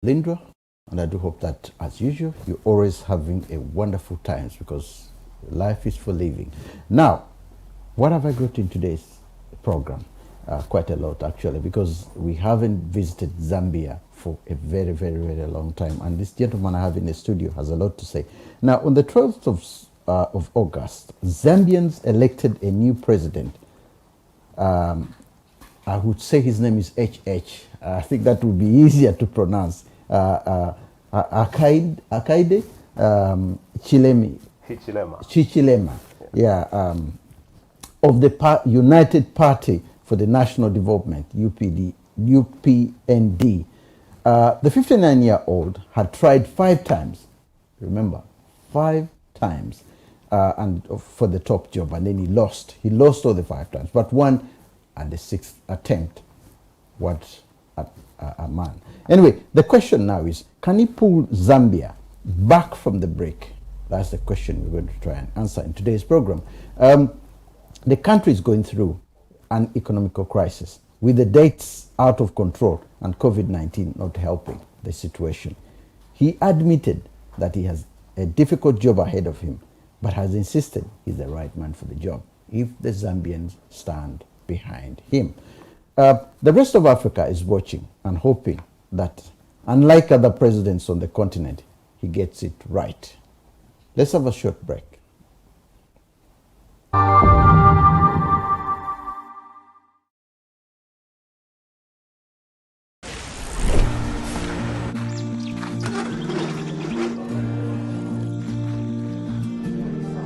Lindra, and I do hope that, as usual, you're always having a wonderful time because life is for living. Now, what have I got in today's program? Quite a lot, actually, because we haven't visited Zambia for a very, very, very long time, and this gentleman I have in the studio has a lot to say. Now, on the 12th of August, Zambians elected a new president. I would say his name is HH. I think that would be easier to pronounce. Hakainde Hichilema. Yeah. Of the United Party for the National Development-UPND. The 59-year-old had tried 5 times. Remember, 5 times, and for the top job, and then he lost. He lost all the 5 times, but won at the 6th attempt. What a man. Anyway, the question now is, can he pull Zambia back from the brink? That's the question we're going to try and answer in today's program. The country is going through an economical crisis with the debts out of control and COVID-19 not helping the situation. He admitted that he has a difficult job ahead of him, but has insisted he's the right man for the job if the Zambians stand behind him. The rest of Africa is watching and hoping that, unlike other presidents on the continent, he gets it right. Let's have a short break.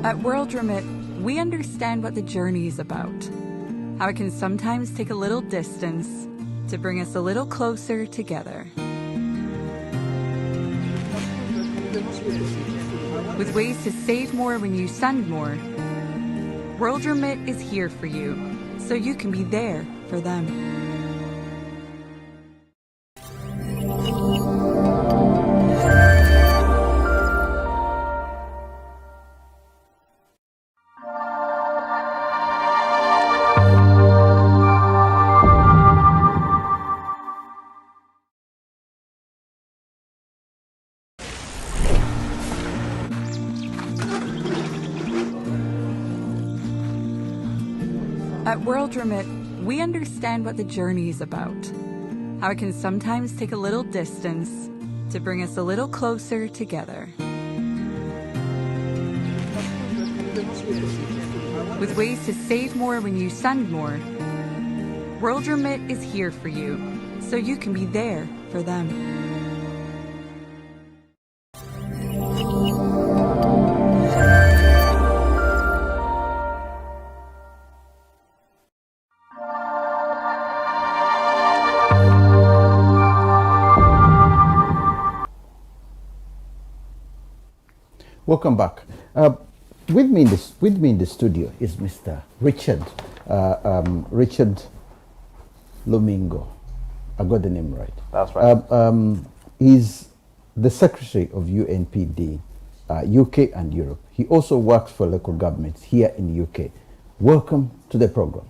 At World Remit, we understand what the journey is about. How it can sometimes take a little distance to bring us a little closer together. With ways to save more when you send more, World Remit is here for you, so you can be there for them. At World Remit, we understand what the journey is about. How it can sometimes take a little distance to bring us a little closer together. With ways to save more when you send more, World Remit is here for you, so you can be there for them. Welcome back. With me in the studio is Mr. Richard Lumingo. I got the name right. That's right. He's the Secretary of UNPD, UK and Europe. He also works for local governments here in the UK. Welcome to the program.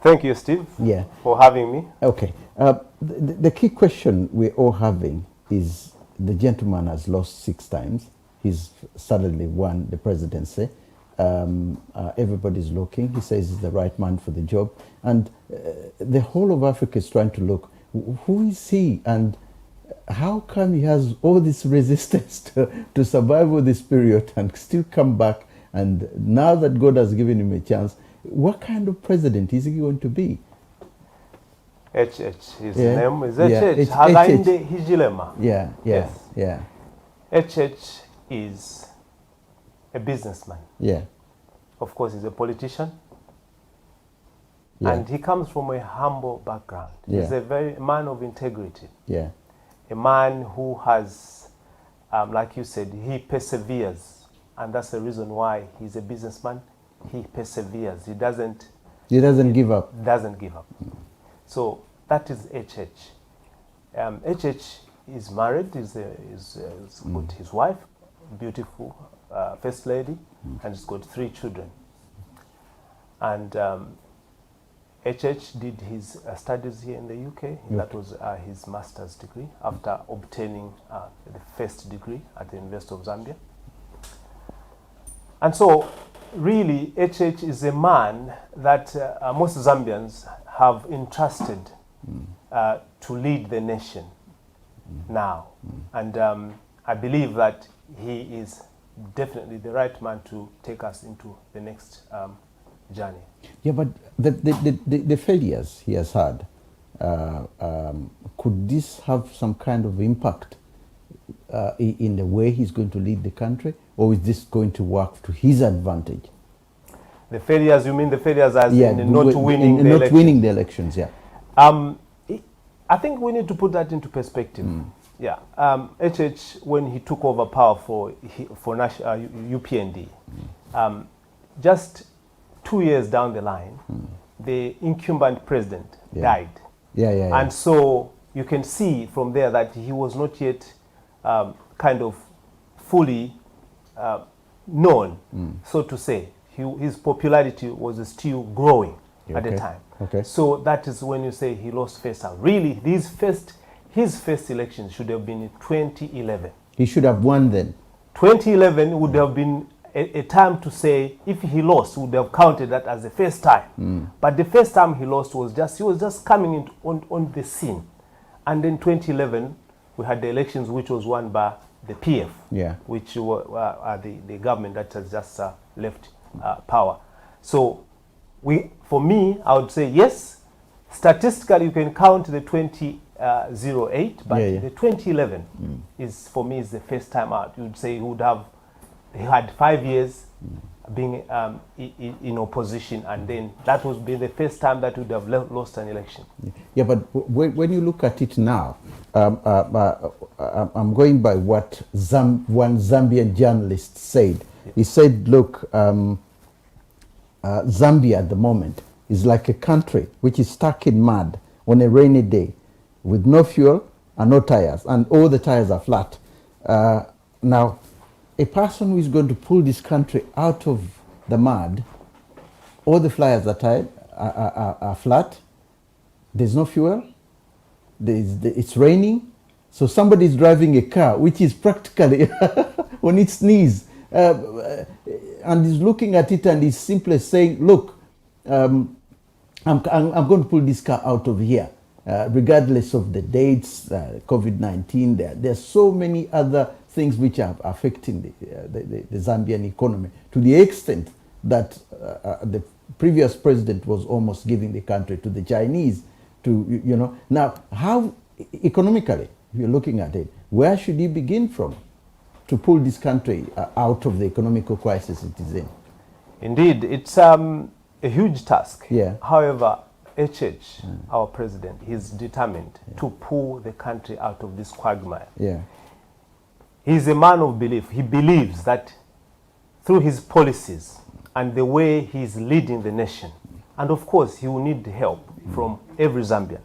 Thank you, Steve, for having me. Okay. The key question we're all having is, the gentleman has lost 6 times. He's suddenly won the presidency. Everybody's looking. He says he's the right man for the job. And the whole of Africa is trying to look, who is he? And how come he has all this resistance to survive all this period and still come back? And now that God has given him a chance, what kind of president is he going to be? HH, his name is HH, Hakainde Hichilema. Yeah. HH is a businessman. Yeah. Of course, he's a politician. Yeah. And he comes from a humble background. Yeah. He's a man of integrity. Yeah. A man who has, like you said, he perseveres. And that's the reason why he's a businessman. He perseveres. He doesn't give up. Doesn't give up. So that is HH. HH is married. He's got his wife, beautiful first lady, and he's got 3 children. And HH did his studies here in the UK. That was his master's degree after obtaining the first degree at the University of Zambia. And so, really, HH is a man that most Zambians have entrusted to lead the nation now. And I believe that he is definitely the right man to take us into the next journey. Yeah, but the failures he has had, could this have some kind of impact in the way he's going to lead the country, or is this going to work to his advantage? The failures, you mean the failures as in not winning the elections? Winning the elections, yeah. I think we need to put that into perspective. Yeah, HH, when he took over power for National UPND, just 2 years down the line, the incumbent president died. And so you can see from there that he was not yet kind of fully known, so to say. His popularity was still growing at the time. So that is when you say he lost first time. Really, his first election should have been in 2011. He should have won then. 2011 would have been a time to say, if he lost, would have counted that as the first time. But the first time he lost was he was just coming on the scene. And then 2011, we had the elections which was won by the PF, which were the government that has just left power. So for me, I would say yes, statistically you can count the 2008, but the 2011 is, for me, is the first time out. You would say he had 5 years being in opposition, and then that was the first time that would have lost an election. Yeah, but when you look at it now, I'm going by what one Zambian journalist said. He said, look, Zambia at the moment is like a country which is stuck in mud on a rainy day with no fuel and no tires, and all the tires are flat. Now, a person who is going to pull this country out of the mud, all the flyers are flat, there's no fuel, it's raining, so somebody is driving a car which is practically on its knees, and is looking at it and is simply saying, look, I'm going to pull this car out of here, regardless of the dates, COVID-19, there's so many other things which are affecting the Zambian economy, to the extent that the previous president was almost giving the country to the Chinese. Now, how economically, if you're looking at it, where should you begin from to pull this country out of the economical crisis it is in? Indeed, it's a huge task. Yeah. However, HH, our president, is determined to pull the country out of this quagmire. Yeah. He's a man of belief. He believes that through his policies and the way he's leading the nation, and of course he will need help from every Zambian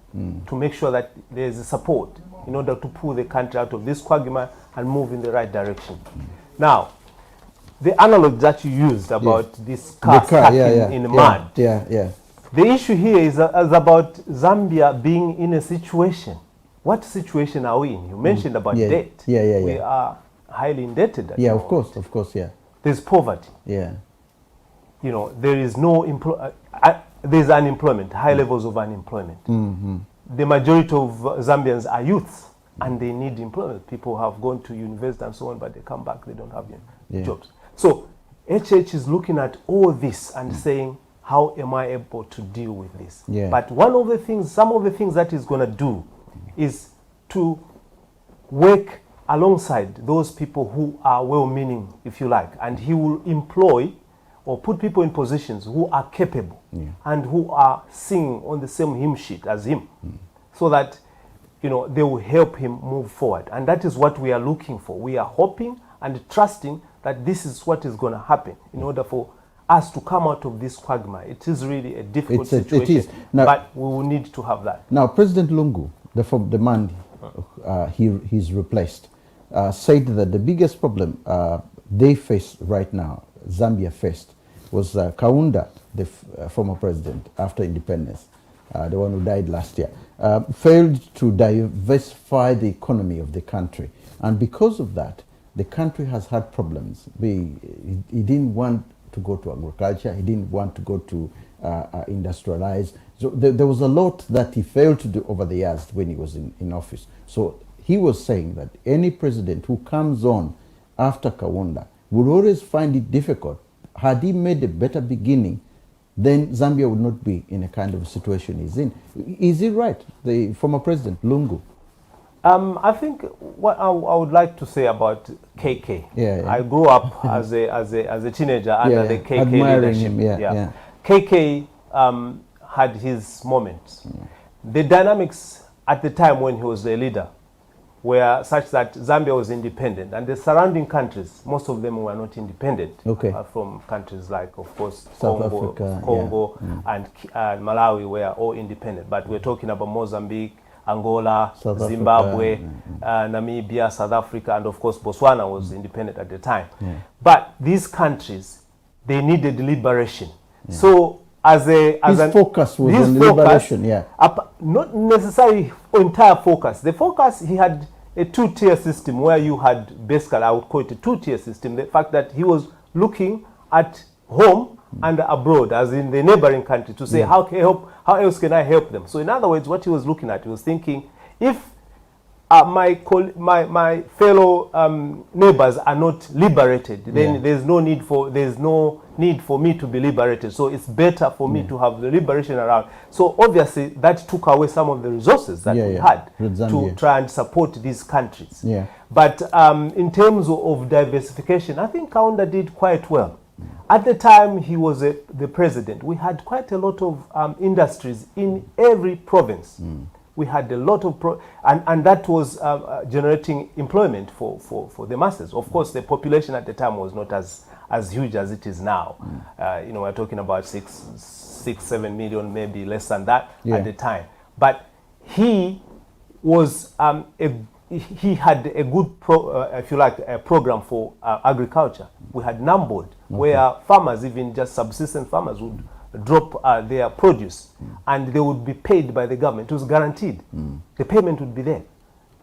to make sure that there's a support in order to pull the country out of this quagmire and move in the right direction. Now, the analog that you used about this car stuck in the mud, the issue here is about Zambia being in a situation. What situation are we in? You mentioned about debt. We are highly indebted. Of course, There's poverty. There is no there's unemployment, high levels of unemployment. The majority of Zambians are youths, and they need employment. People have gone to university and so on, but they come back, they don't have jobs. So HH is looking at all this and saying, how am I able to deal with this? But some of the things that he's going to do is to work alongside those people who are well-meaning, if you like, and he will employ or put people in positions who are capable and who are singing on the same hymn sheet as him, so that they will help him move forward. And that is what we are looking for. We are hoping and trusting that this is what is going to happen in order for us to come out of this quagmire. It is really a difficult situation, it is. Now, but we will need to have that. Now, President Lungu, the man he's replaced, said that the biggest problem they face right now, Zambia faced, was Kaunda, the former president, after independence, the one who died last year, failed to diversify the economy of the country. And because of that, the country has had problems. He didn't want to go to agriculture. He didn't want to go to industrialize. So there was a lot that he failed to do over the years when he was in office. So he was saying that any president who comes on after Kaunda would always find it difficult. Had he made a better beginning, then Zambia would not be in a kind of situation he's in. Is it right, the former president, Lungu? I think what I would like to say about KK. I grew up as a teenager under the KK admiring leadership. Him, KK had his moments. The dynamics at the time when he was the leader were such that Zambia was independent, and the surrounding countries, most of them were not independent from countries like, of course, Congo and Malawi were all independent. But we're talking about Mozambique, Angola, Zimbabwe, Namibia, South Africa, and of course Botswana was independent at the time. But these countries, they needed liberation. So his focus was on liberation, not necessarily entire focus. The focus, he had a two-tier system where you had basically, I would call it a two-tier system. The fact that he was looking at home and abroad, as in the neighboring country, to say how else can I help them? So in other words, what he was looking at, he was thinking, if my fellow neighbors are not liberated, then there's no need for me to be liberated. So it's better for me to have the liberation around. So obviously that took away some of the resources that we had to try and support these countries. But in terms of diversification, I think Kaunda did quite well. At the time he was the president, we had quite a lot of industries in every province. We had a lot of and that was generating employment for the masses. Of course, the population at the time was not as huge as it is now. We're talking about 6-7 million, maybe less than that at the time. But he was he had a good if you like, a program for agriculture. We had NAMBOD, where farmers, even just subsistence farmers, would drop their produce and they would be paid by the government. It was guaranteed. The payment would be there.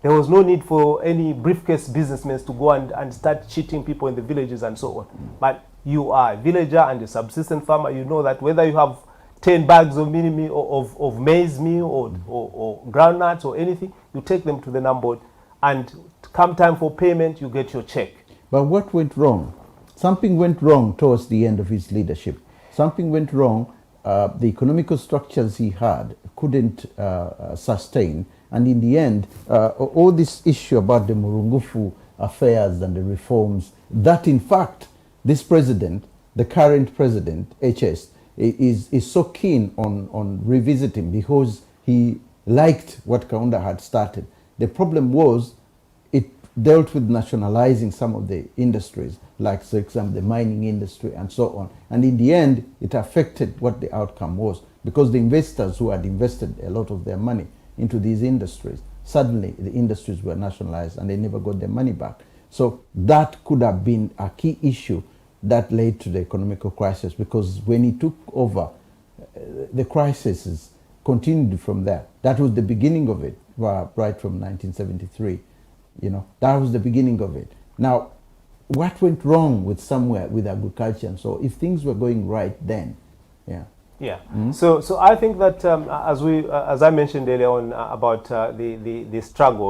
There was no need for any briefcase businessmen to go and start cheating people in the villages and so on. But you are a villager and a subsistence farmer, you know that whether you have 10 bags of of maize meal or groundnuts or anything, you take them to the NAMBOD, and come time for payment, you get your check. But what went wrong? Something went wrong towards the end of his leadership. Something went wrong. The economical structures he had couldn't sustain. And in the end, all this issue about the Murungufu affairs and the reforms, that in fact, this president, the current president, HS, is so keen on revisiting because he liked what Kaunda had started. The problem was it dealt with nationalizing some of the industries, like, for example, the mining industry and so on. And in the end, it affected what the outcome was, because the investors who had invested a lot of their money into these industries, suddenly the industries were nationalized and they never got their money back. So that could have been a key issue that led to the economic crisis, because when he took over, the crises continued from there. That was the beginning of it, right from 1973. That was the beginning of it. Now, what went wrong with agriculture? And so if things were going right then, So I think that as I mentioned earlier on about the struggle,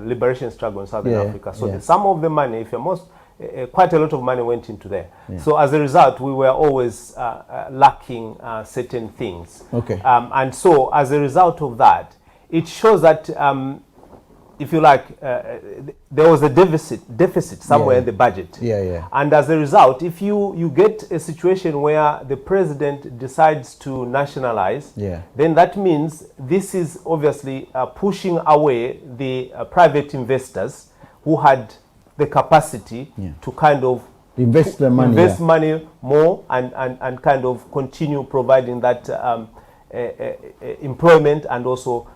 liberation struggle in Southern Africa. So some of the money, quite a lot of money went into there. So as a result, we were always lacking certain things. And so as a result of that, it shows that if you like, there was a deficit somewhere in the budget. And as a result, if you get a situation where the president decides to nationalize, then that means this is obviously pushing away the private investors who had the capacity to kind of invest money more and kind of continue providing that employment and also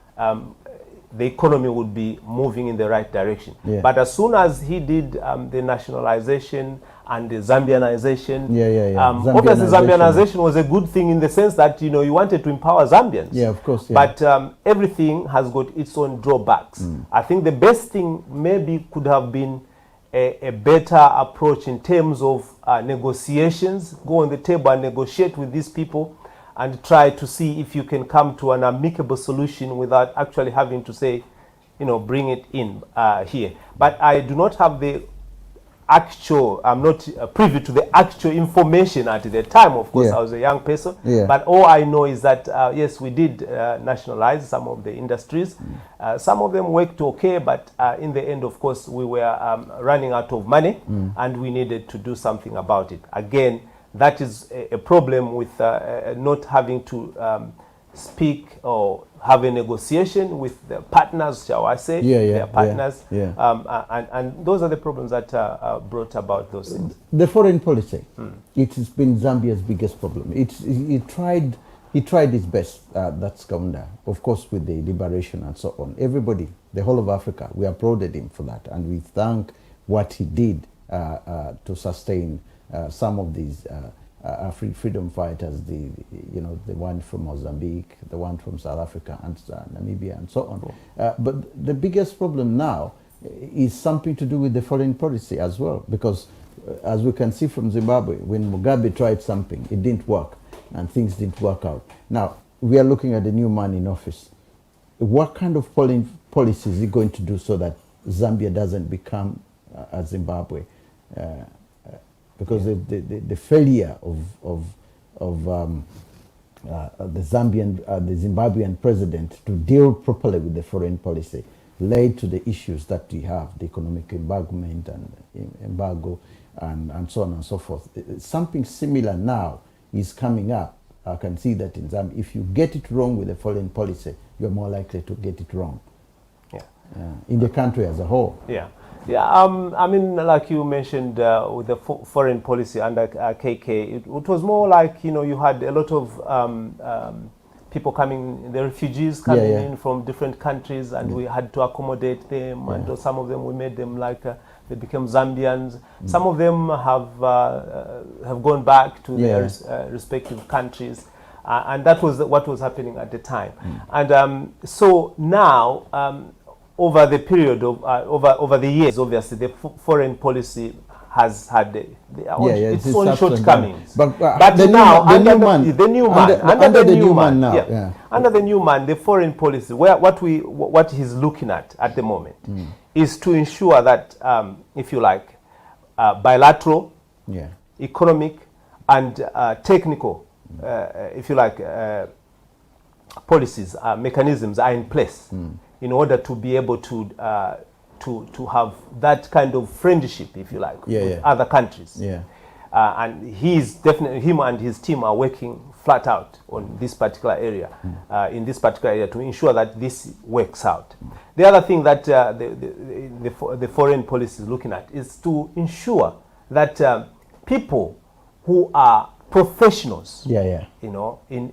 the economy would be moving in the right direction. Yeah. But as soon as he did the nationalization and the Zambianization, obviously Zambianization was a good thing in the sense that, you know, you wanted to empower Zambians. Yeah, of course. Yeah. But everything has got its own drawbacks. I think the best thing maybe could have been a better approach in terms of negotiations. Go on the table and negotiate with these people and try to see if you can come to an amicable solution without actually having to say, you know, bring it in here. But I do not have the actual, I'm not privy to the actual information at the time. Of course, I was a young person. But all I know is that, yes, we did nationalize some of the industries. Some of them worked okay, but in the end, of course, we were running out of money and we needed to do something about it. Again, that is a problem with not having to speak or have a negotiation with the partners, shall I say, their partners. And those are the problems that brought about those things. The foreign policy, it has been Zambia's biggest problem. He tried his best, that's Kaunda, of course, with the liberation and so on. Everybody, the whole of Africa, we applauded him for that, and we thank what he did to sustain some of these freedom fighters, the one from Mozambique, the one from South Africa and Namibia and so on. But the biggest problem now is something to do with the foreign policy as well, because as we can see from Zimbabwe, when Mugabe tried something, it didn't work and things didn't work out. Now, we are looking at the new man in office. What kind of foreign policy is he going to do so that Zambia doesn't become a Zimbabwe? Because the failure of the Zimbabwean president to deal properly with the foreign policy led to the issues that we have, the economic embargo and so on and so forth. Something similar now is coming up. I can see that in Zambia, if you get it wrong with the foreign policy, you're more likely to get it wrong. In the country as a whole. I mean, like you mentioned, with the foreign policy under KK, it was more like, you know, you had a lot of people coming, the refugees coming in from different countries, and we had to accommodate them, and some of them we made them like they became Zambians. Some of them have gone back to their respective countries, and that was what was happening at the time. And so now, over the period of over the years, obviously the foreign policy has had its own shortcomings. But now, under the new man, the foreign policy, what he's looking at the moment, is to ensure that, if you like, bilateral, economic, and technical, if you like, policies, mechanisms are in place in order to be able to have that kind of friendship, if you like, with other countries. And him and his team are working flat out on this particular area, in this particular area, to ensure that this works out. The other thing that the foreign policy is looking at is to ensure that people who are professionals, you know, in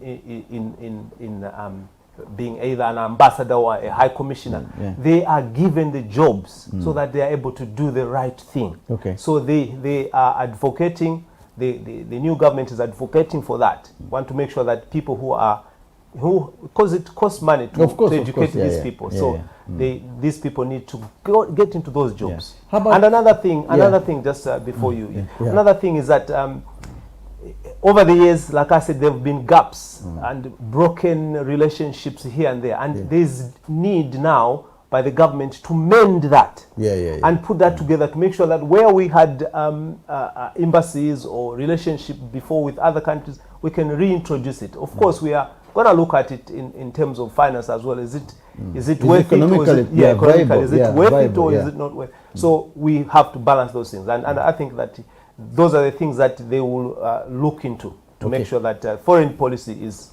being either an ambassador or a high commissioner, they are given the jobs so that they are able to do the right thing. So they are advocating, the new government is advocating for that. Want to make sure that people because it costs money to educate these people. These people need to get into those jobs. And another thing, just before another thing is that over the years, like I said, there have been gaps and broken relationships here and there. And there's need now by the government to mend that and put that together to make sure that where we had embassies or relationship before with other countries, we can reintroduce it. Of course, we are going to look at it in terms of finance as well. Is it worth it? Or is it worth it or is it not worth it? So we have to balance those things. And I think that those are the things that they will look into to make sure that foreign policy is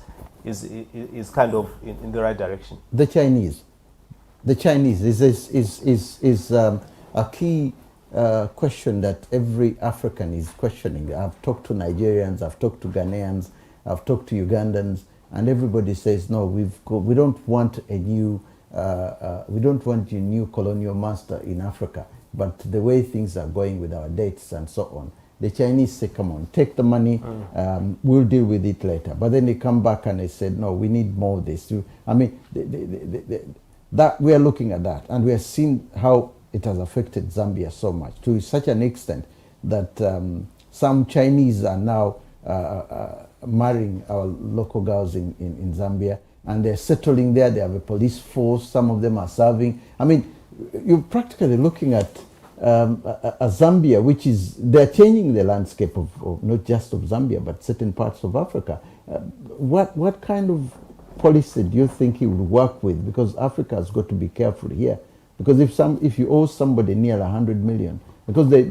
kind of in the right direction. The Chinese is a key question that every African is questioning. I've talked to Nigerians, I've talked to Ghanaians, I've talked to Ugandans, and everybody says no. We don't want a new we don't want a new colonial master in Africa, but the way things are going with our debts and so on, the Chinese say, come on, take the money, we'll deal with it later. But then they come back and they said, no, we need more of this. I mean, that we are looking at that, and we are seeing how it has affected Zambia so much, to such an extent that some Chinese are now marrying our local girls in Zambia, and they're settling there. They have a police force. Some of them are serving. I mean, you're practically looking at a Zambia, which is, they're changing the landscape of not just of Zambia, but certain parts of Africa. What kind of policy do you think he would work with? Because Africa has got to be careful here. Because if you owe somebody near 100 million, because the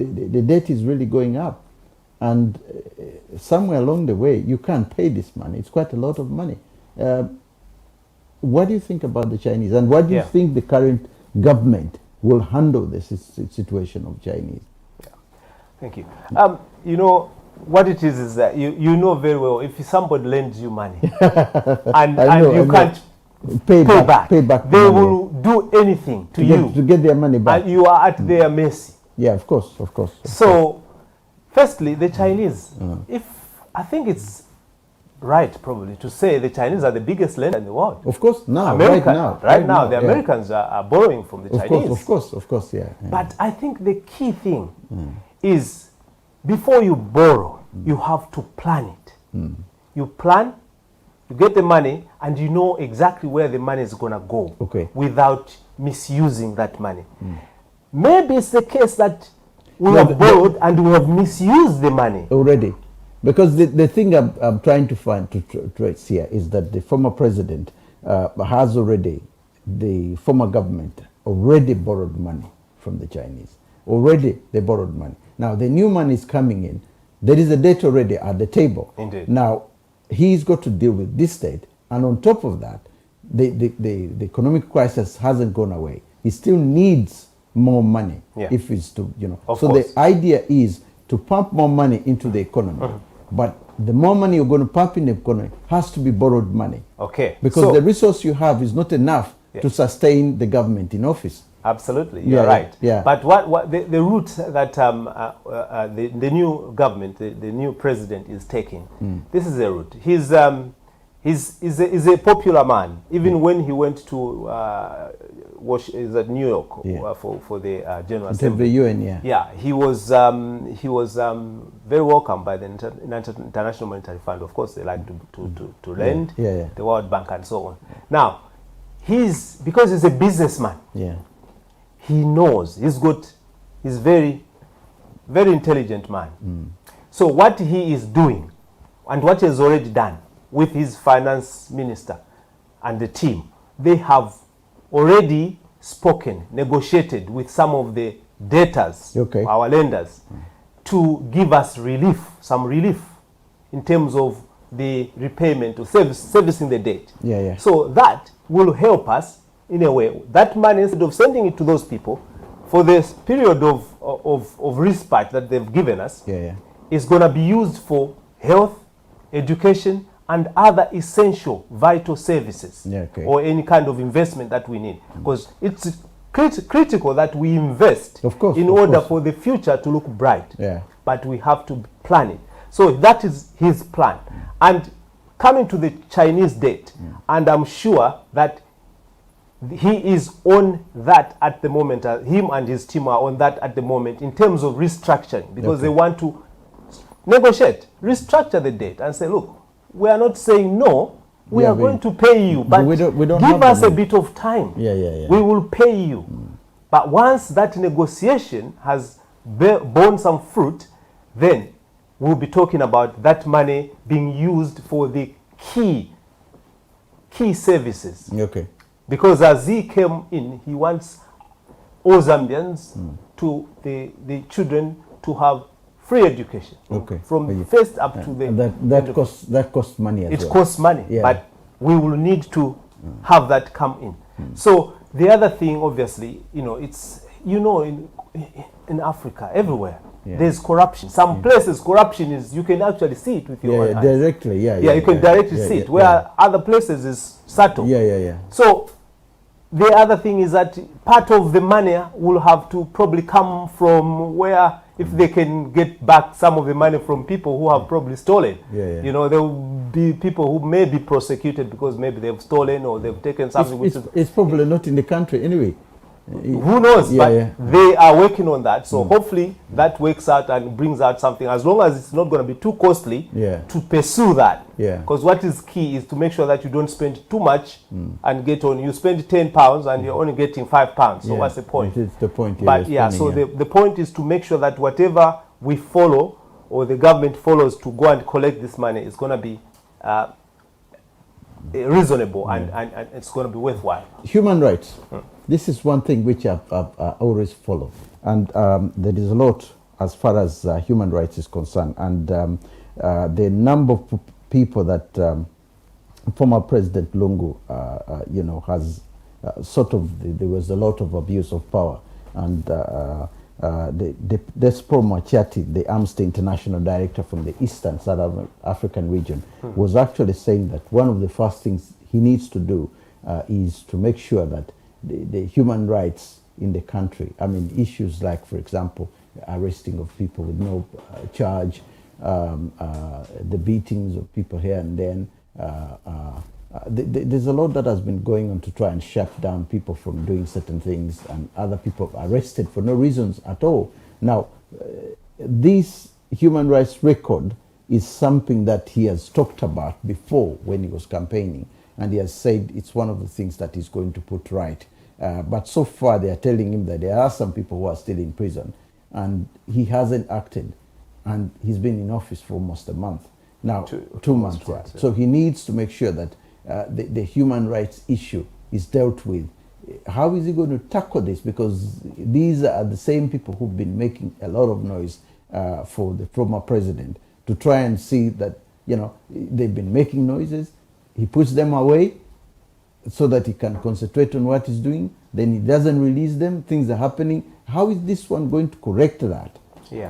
debt is really going up, and somewhere along the way you can't pay this money. It's quite a lot of money. What do you think about the Chinese, and what do you think the current government will handle this situation of Chinese? Yeah. Thank you. You know, what it is that you know very well, if somebody lends you money and you can't pay back, they will do anything to you to get their money back. And you are at their mercy. Yeah, of course. So, firstly, the Chinese, if I think it's right probably to say the Chinese are the biggest lender in the world. Of course, now, right now, the Americans are borrowing from the Chinese. Of course, yeah. But I think the key thing is, before you borrow, you have to plan it. You plan, you get the money, and you know exactly where the money is going to go without misusing that money. Maybe it's the case that we have borrowed and we have misused the money already. Because the thing I'm trying to trace here is that the former president has already, the former government already borrowed money from the Chinese. Already they borrowed money. Now the new money is coming in. There is a debt already at the table. Indeed. Now he's got to deal with this debt, and on top of that, the economic crisis hasn't gone away. He still needs more money if it's to, you know. Of so course. the idea is to pump more money into the economy. But the more money you're going to pump in the economy has to be borrowed money. Okay. Because the resource you have is not enough to sustain the government in office. Absolutely, you're right. Yeah. But what the route that the new government, the new president is taking, this is a route. He's a popular man. Even when he went to is at New York for the General Assembly. The UN, he was very welcome by the International Monetary Fund. Of course, they like to lend, the World Bank and so on. Now, because he's a businessman. He knows, he's very, very intelligent man. So what he is doing and what he has already done with his finance minister and the team, they have already spoken, negotiated with some of the debtors, our lenders, to give us some relief in terms of the repayment of servicing the debt. So that will help us in a way. That money, instead of sending it to those people for this period of respite that they've given us, is going to be used for health, education, and other essential vital services, or any kind of investment that we need. Because it's critical that we invest in order for the future to look bright. But we have to plan it. So that is his plan. And coming to the Chinese debt, and I'm sure that he is on that at the moment, him and his team are on that at the moment in terms of restructuring, because they want to negotiate, restructure the debt and say, look, we are not saying no, we are going to pay you, but we don't give us a bit of time. We will pay you. But once that negotiation has borne some fruit, then we'll be talking about that money being used for the key services. Because as he came in, he wants all Zambians to the children to have free education from first up to the that costs money as well. It costs money, but we will need to have that come in. So the other thing, obviously, it's in Africa everywhere there's corruption. Some places corruption is, you can actually see it with your own eyes. Directly. You can directly see it. Where other places is subtle. So the other thing is that part of the money will have to probably come from where, if they can get back some of the money from people who have probably stolen. You know, there will be people who may be prosecuted because maybe they've stolen or they've taken something. It's probably not in the country anyway. Who knows? But they are working on that. So hopefully that works out and brings out something, as long as it's not going to be too costly to pursue that. Because what is key is to make sure that you don't spend too much and get on. You spend £10 and you're only getting £5. So what's the point? It's the point. But so the point is to make sure that whatever we follow or the government follows to go and collect this money is going to be reasonable and it's going to be worthwhile. Human rights. This is one thing which I always follow. And there is a lot as far as human rights is concerned. And the number of people that former President Lungu, you know, has there was a lot of abuse of power. And Despo Machati, the Amnesty International Director from the Eastern Southern African region, was actually saying that one of the first things he needs to do is to make sure that the human rights in the country, I mean, issues like, for example, arresting of people with no charge, the beatings of people here and then. There's a lot that has been going on to try and shut down people from doing certain things, and other people arrested for no reasons at all. Now, this human rights record is something that he has talked about before when he was campaigning, and he has said it's one of the things that he's going to put right. But so far they are telling him that there are some people who are still in prison, and he hasn't acted, and he's been in office for almost a month. Now, 2 months. So he needs to make sure that the human rights issue is dealt with. How is he going to tackle this? Because these are the same people who've been making a lot of noise for the former president, to try and see that, you know, they've been making noises. He puts them away so that he can concentrate on what he's doing. Then he doesn't release them. Things are happening. How is this one going to correct that? He's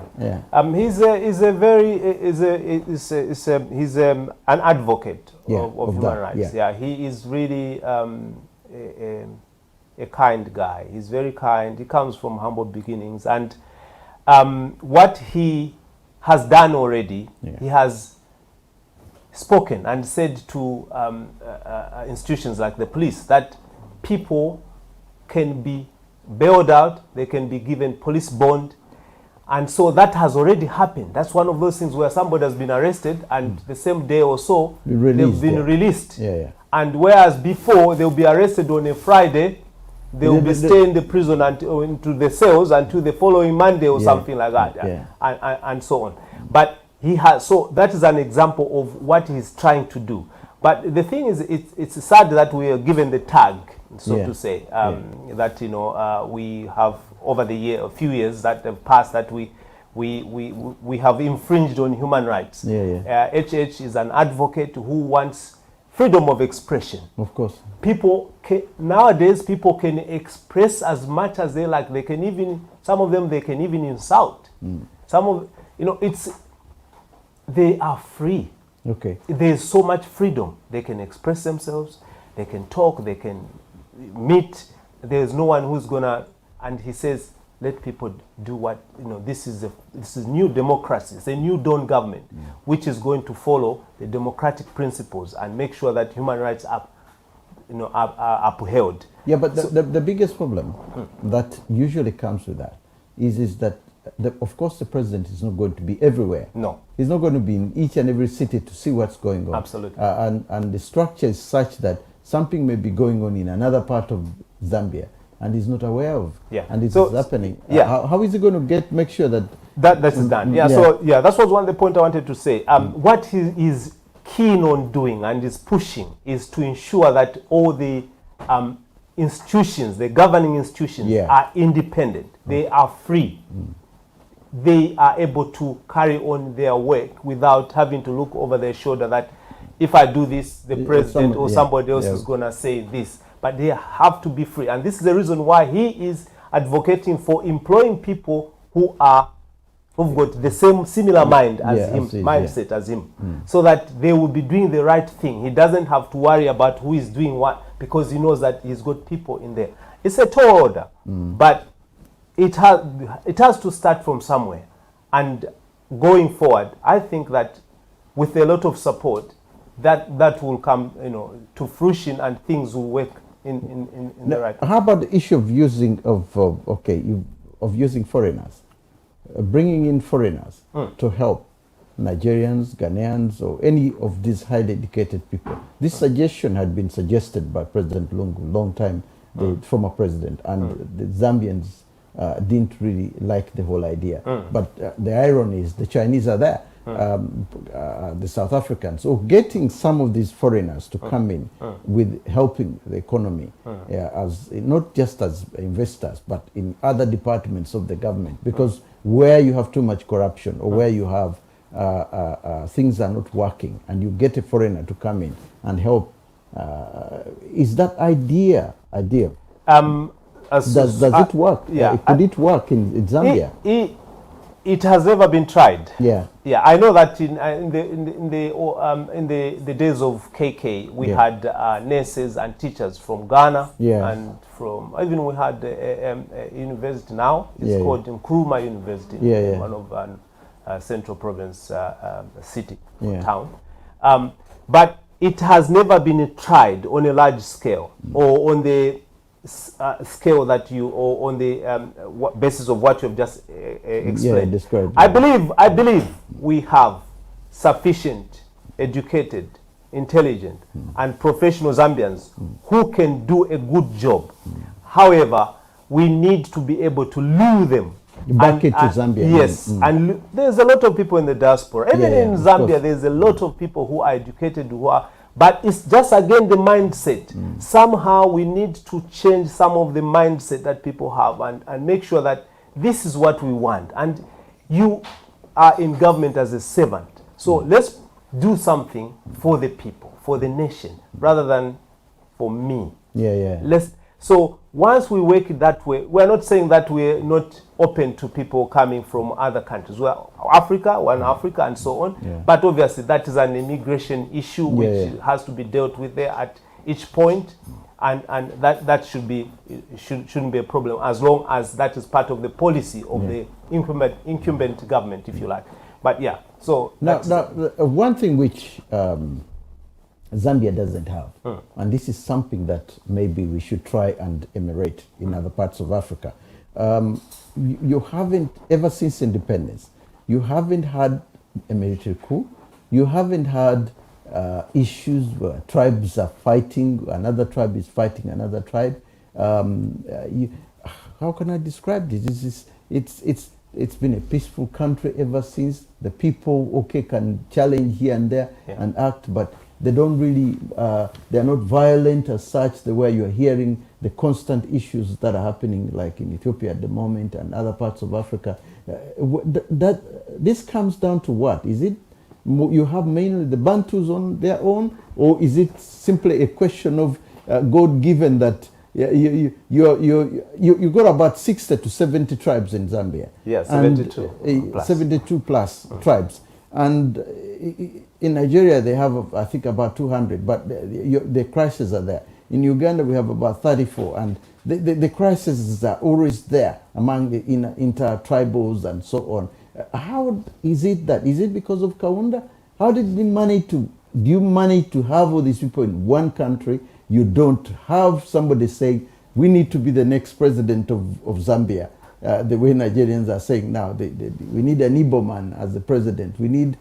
an advocate of human rights. He is really a kind guy. He's very kind. He comes from humble beginnings, and what he has done already, he has spoken and said to institutions like the police that people can be bailed out, they can be given police bond. And so that has already happened. That's one of those things where somebody has been arrested and the same day or so they've been released. And whereas before they'll be arrested on a Friday, they'll be staying in the prison until into the cells until the following Monday or something like that, and so on. But he has, so that is an example of what he's trying to do. But the thing is, it's sad that we are given the tag, so to say, that, you know, we have over the a few years that have passed that we have infringed on human rights. HH is an advocate who wants freedom of expression. Of course. Nowadays, people can express as much as they like. They can even, some of them, they can even insult. Some of, you know, they are free. There's so much freedom. They can express themselves. They can talk. They can meet. There's no one who's gonna. And he says, let people do what, you know, this is new democracy. It's a new dawn government, which is going to follow the democratic principles and make sure that human rights are, you know, are upheld. But the biggest problem that usually comes with that is that, of course, the president is not going to be everywhere. No. He's not going to be in each and every city to see what's going on. Absolutely. And the structure is such that something may be going on in another part of Zambia and he's not aware of. And it's happening. How is he going to make sure that that is done? So that was one of the points I wanted to say. What he is keen on doing and is pushing is to ensure that all the institutions, the governing institutions, are independent. They are free. They are able to carry on their work without having to look over their shoulder that if I do this, the president or somebody else is going to say this. But they have to be free. And this is the reason why he is advocating for employing people who are who've got the similar mind as him, mindset as him, so that they will be doing the right thing. He doesn't have to worry about who is doing what, because he knows that he's got people in there. It's a tall order, but it has to start from somewhere. And going forward, I think that with a lot of support, that will come, to fruition, and things will work in the right way. How about the issue of using using foreigners, bringing in foreigners to help Nigerians, Ghanaians, or any of these highly educated people? This suggestion had been suggested by President Lungu long time, the former president, and the Zambians didn't really like the whole idea. But the irony is the Chinese are there, the South Africans. So getting some of these foreigners to come in with helping the economy, as not just as investors, but in other departments of the government. Because where you have too much corruption, or where you have things are not working, and you get a foreigner to come in and help, is that idea ideal? Does it work? Yeah, could it work in Zambia? It has never been tried. Yeah. I know that in the days of KK, we had nurses and teachers from Ghana, and from even we had a university now. It's called Nkrumah University, one of Central Province city town. But it has never been tried on a large scale, or on the scale that you, or on the basis of what you have just explained. Described. I believe we have sufficient, educated, intelligent, and professional Zambians who can do a good job. However, we need to be able to lure them back into Zambia. Yes, and there's a lot of people in the diaspora. Even in Zambia, there's a lot of people who are educated, but it's just again the mindset. Somehow we need to change some of the mindset that people have, and make sure that this is what we want. And you are in government as a servant. So let's do something for the people, for the nation, rather than for me. So once we work it that way, we're not saying that we're not open to people coming from other countries. Well, Africa, we're in Africa, and so on. But obviously that is an immigration issue which has to be dealt with there at each point, and that shouldn't be a problem, as long as that is part of the policy of the incumbent government, if you like. But so now one thing which Zambia doesn't have, and this is something that maybe we should try and emulate in other parts of Africa. You haven't, ever since independence, you haven't had a military coup. You haven't had issues where tribes are fighting, another tribe is fighting another tribe. How can I describe this? It's been a peaceful country ever since. The people, can challenge here and there and act, but they don't really, they're not violent as such, the way you're hearing the constant issues that are happening, like in Ethiopia at the moment and other parts of Africa. This comes down to what? Is it you have mainly the Bantus on their own, or is it simply a question of God-given that you got about 60 to 70 tribes in Zambia? 72 plus. 72 plus tribes. And in Nigeria, they have, I think, about 200, but the crises are there. In Uganda, we have about 34, and the crises are always there among the inter-tribals and so on. How is it that? Is it because of Kaunda? How did you manage to have all these people in one country? You don't have somebody saying, we need to be the next president of Zambia. The way Nigerians are saying now, we need an Igbo man as the president. We need.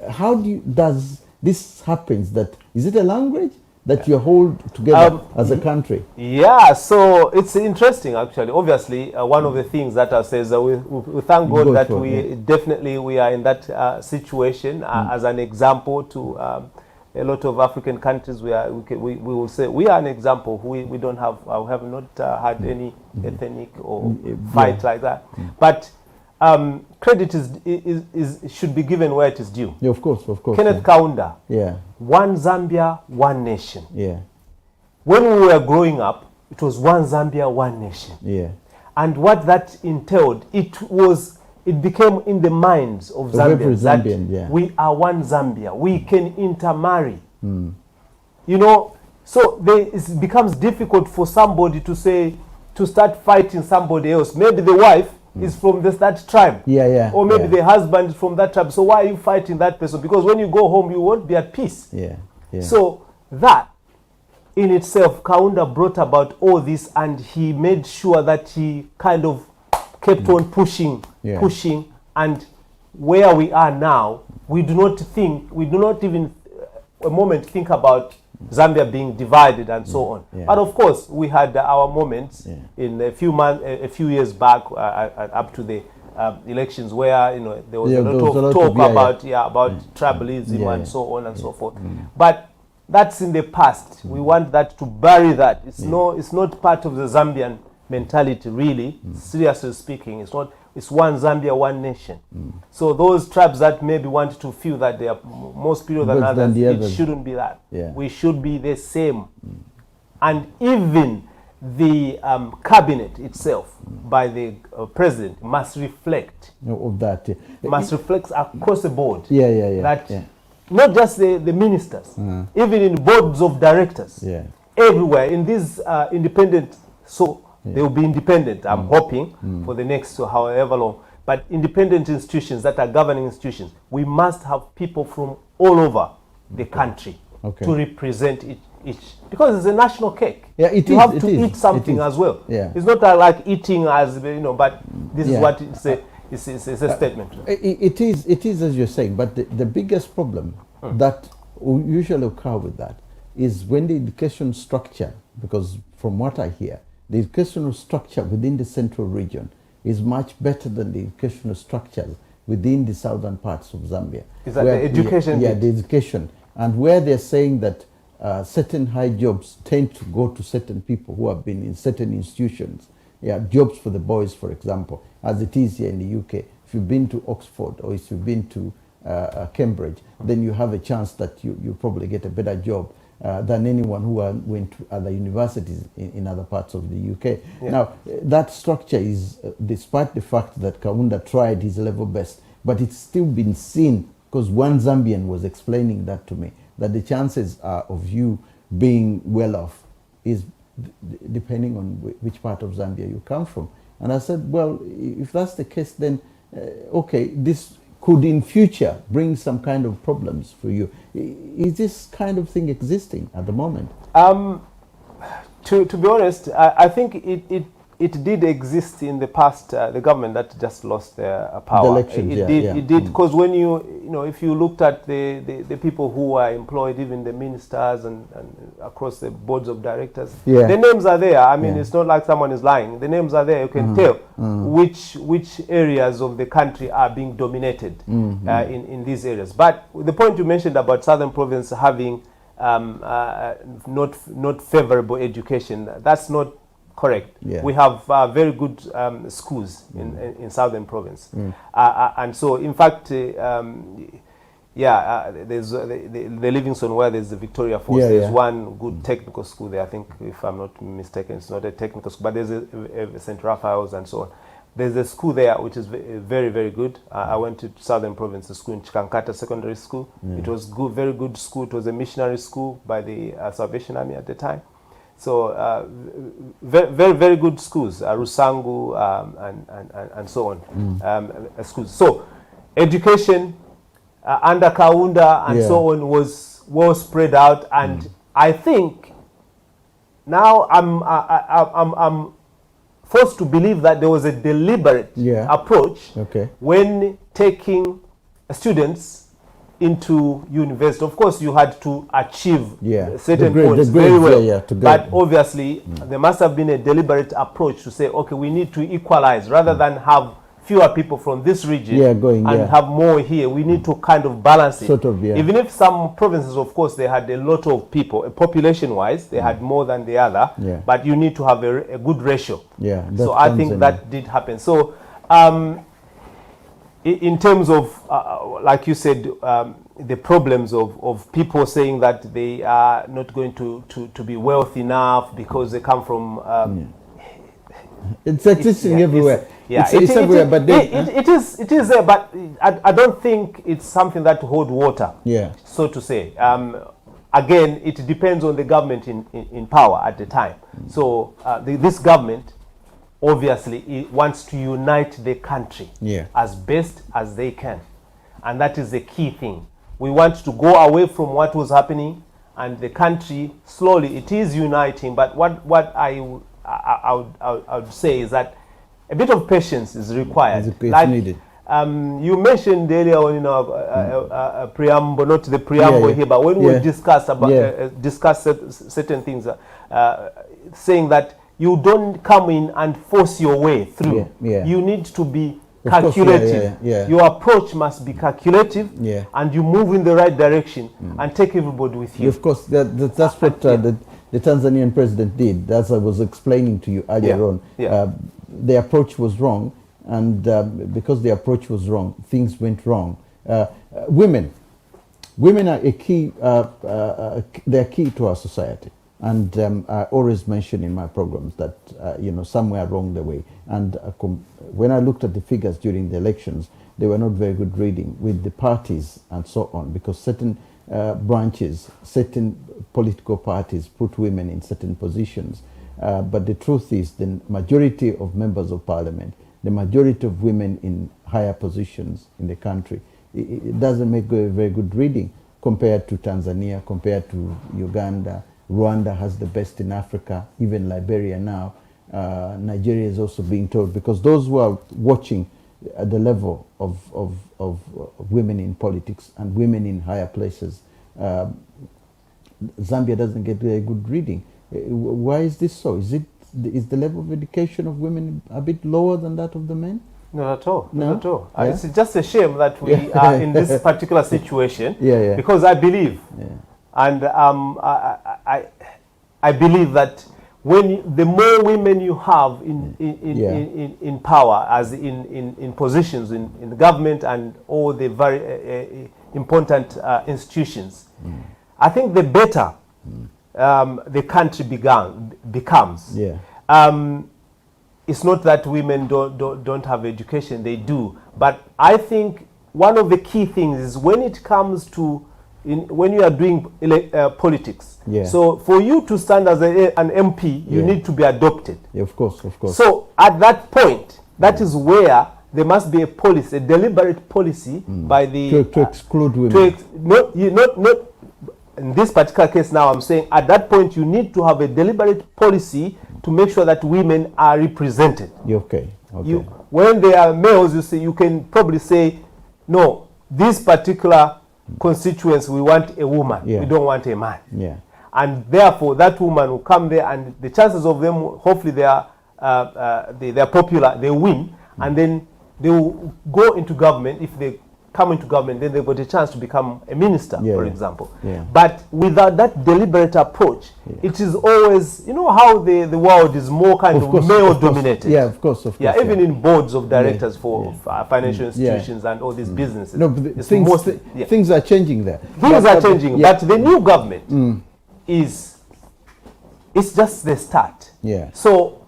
How does this happens? Is it a language that you hold together as a country? Yeah, so it's interesting actually. Obviously, one of the things that I say is that we thank God that we are in that situation as an example to a lot of African countries. We will say we are an example. We don't have, we have not had any ethnic or fight like that. But credit should be given where it is due. Yeah, of course. Kenneth Kaunda. One Zambia, one nation. When we were growing up, it was one Zambia, one nation. And what that entailed, it was it became in the minds of Zambians Zambian, that we are one Zambia. We can intermarry. You know, so it becomes difficult for somebody to say, to start fighting somebody else. Maybe the wife is from that tribe. Or maybe the husband is from that tribe. So why are you fighting that person? Because when you go home, you won't be at peace. So that in itself, Kaunda brought about all this, and he made sure that he kind of kept on pushing, and where we are now, we do not even a moment think about Zambia being divided and so on. But of course, we had our moments in a few years back, up to the elections, where there was a lot of talk about tribalism and so on and so forth. But that's in the past. We want that to bury that. It's not part of the Zambian mentality, really. Seriously speaking, it's not. It's one Zambia, one nation. So those tribes that maybe want to feel that they are more spiritual than others, it shouldn't be that. We should be the same. And even the cabinet itself, by the president, must reflect of that. Must reflect across the board. That not just the ministers, even in boards of directors, everywhere in these independent. So they will be independent, I'm hoping, for the next however long. But independent institutions that are governing institutions, we must have people from all over the country to represent each. Because it's a national cake. You have to eat something as well. It's not like eating as, but this is what it's a statement. It is as you're saying, but the biggest problem that usually occur with that is when the education structure, because from what I hear, the educational structure within the central region is much better than the educational structure within the southern parts of Zambia. Is that the education? The education. And where they're saying that certain high jobs tend to go to certain people who have been in certain institutions. Jobs for the boys, for example, as it is here in the UK. If you've been to Oxford or if you've been to Cambridge, then you have a chance that you probably get a better job than anyone who went to other universities in other parts of the UK. Now, that structure is, despite the fact that Kaunda tried his level best, but it's still been seen, because one Zambian was explaining that to me, that the chances of you being well off is depending on which part of Zambia you come from. And I said, well, if that's the case, then okay, this could in future bring some kind of problems for you. Is this kind of thing existing at the moment? To be honest, I think it did exist in the past. The government that just lost their power. The elections, it did, because when if you looked at the people who are employed, even the ministers and across the boards of directors, the names are there. I mean, it's not like someone is lying. The names are there. You can tell which areas of the country are being dominated in these areas. But the point you mentioned about Southern Province having not favorable education, that's not correct. We have very good schools in Southern Province. And so, in fact, there's the Livingstone, where there's the Victoria Falls. There's one good technical school there. I think, if I'm not mistaken, it's not a technical school, but there's a St. Raphael's and so on. There's a school there which is very, very good. I went to Southern Province school in Chikankata Secondary School. It was good, very good school. It was a missionary school by the Salvation Army at the time. So very, very good schools, Rusangu and so on, schools. So education under Kaunda and so on was well spread out, and I think now I'm forced to believe that there was a deliberate approach when taking students into university. Of course, you had to achieve certain points very well, but obviously there must have been a deliberate approach to say, okay, we need to equalize rather than have fewer people from this region and have more here. We need to kind of balance it. Even if some provinces, of course, they had a lot of people, population-wise, they had more than the other, but you need to have a good ratio. So I think that did happen. So in terms of, like you said, the problems of people saying that they are not going to be wealthy enough because they come from... it's existing everywhere. Yeah, it's everywhere, but then, it is there, but I don't think it's something that hold water. Yeah. So to say. Again, it depends on the government in power at the time. So this government obviously wants to unite the country as best as they can, and that is the key thing. We want to go away from what was happening, and the country slowly it is uniting. But what I would say is that a bit of patience is required. It's needed. You mentioned earlier on in our preamble, not the preamble here, but when we discussed about discuss certain things, saying that you don't come in and force your way through. You need to be calculative. Your approach must be calculative, and you move in the right direction and take everybody with you. Of course, that's what the Tanzanian president did. As I was explaining to you earlier on, the approach was wrong. And because the approach was wrong, things went wrong. Women are a key. They're key to our society. And I always mention in my programs that somewhere along the way. And when I looked at the figures during the elections, they were not very good reading with the parties and so on, because certain branches, certain political parties put women in certain positions. But the truth is, the majority of members of parliament, the majority of women in higher positions in the country, it doesn't make a very good reading compared to Tanzania, compared to Uganda. Rwanda has the best in Africa, even Liberia now. Nigeria is also being told, because those who are watching at the level of women in politics and women in higher places, Zambia doesn't get a good reading. Why is this so? Is the level of education of women a bit lower than that of the men? Not at all. No? Not at all. It's just a shame that we are in this particular situation. Because I believe, and I believe that the more women you have in power, as in positions in the government and all the very important institutions, I think the better the country becomes. It's not that women don't have education, they do. But I think one of the key things is when it comes to when you are doing politics. So for you to stand as an MP, you need to be adopted. Of course. So at that point, that is where there must be a policy, a deliberate policy by the to exclude women. Not in this particular case now, I'm saying at that point you need to have a deliberate policy to make sure that women are represented. When they are males, you see, you can probably say, no, this particular constituency, we want a woman, we don't want a man. And therefore, that woman will come there, and the chances of them, hopefully they are popular, they win, and then they will go into government. If they come into government, then they've got a chance to become a minister, for example. But without that deliberate approach, it is always, you know how the world is more kind of male-dominated. Of course. Even in boards of directors for financial institutions and all these businesses. No, but things are changing there. Things are changing, but the new government it's just the start. So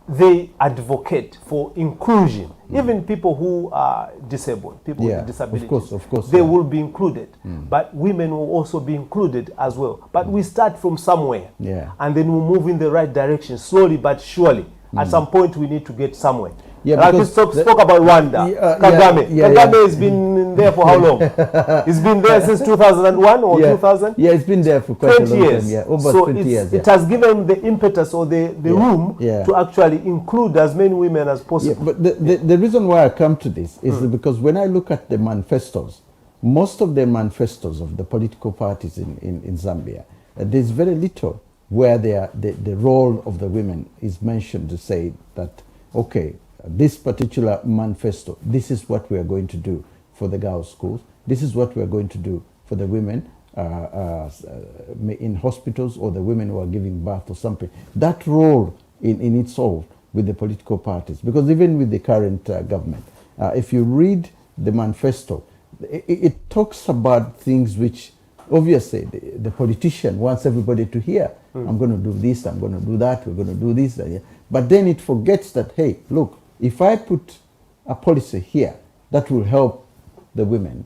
they advocate for inclusion. Even people who are disabled, people with disabilities, of course, they will be included. But women will also be included as well. But we start from somewhere, and then we move in the right direction, slowly but surely. At some point, we need to get somewhere. Like we spoke about Rwanda, Kagame. Kagame has been there for how long? He's been there since 2001 or 2000? It's been there for quite 20 a long years. time. Over 20 years. It has given the impetus or the room to actually include as many women as possible. But the reason why I come to this is because when I look at the manifestos, most of the manifestos of the political parties in Zambia, there's very little where the role of the women is mentioned to say that, okay, this particular manifesto, this is what we are going to do for the girls' schools. This is what we are going to do for the women in hospitals, or the women who are giving birth or something. That role in itself with the political parties, because even with the current government, if you read the manifesto, it talks about things which obviously the politician wants everybody to hear. I'm going to do this, I'm going to do that, we're going to do this. But then it forgets that, hey, look, if I put a policy here that will help the women,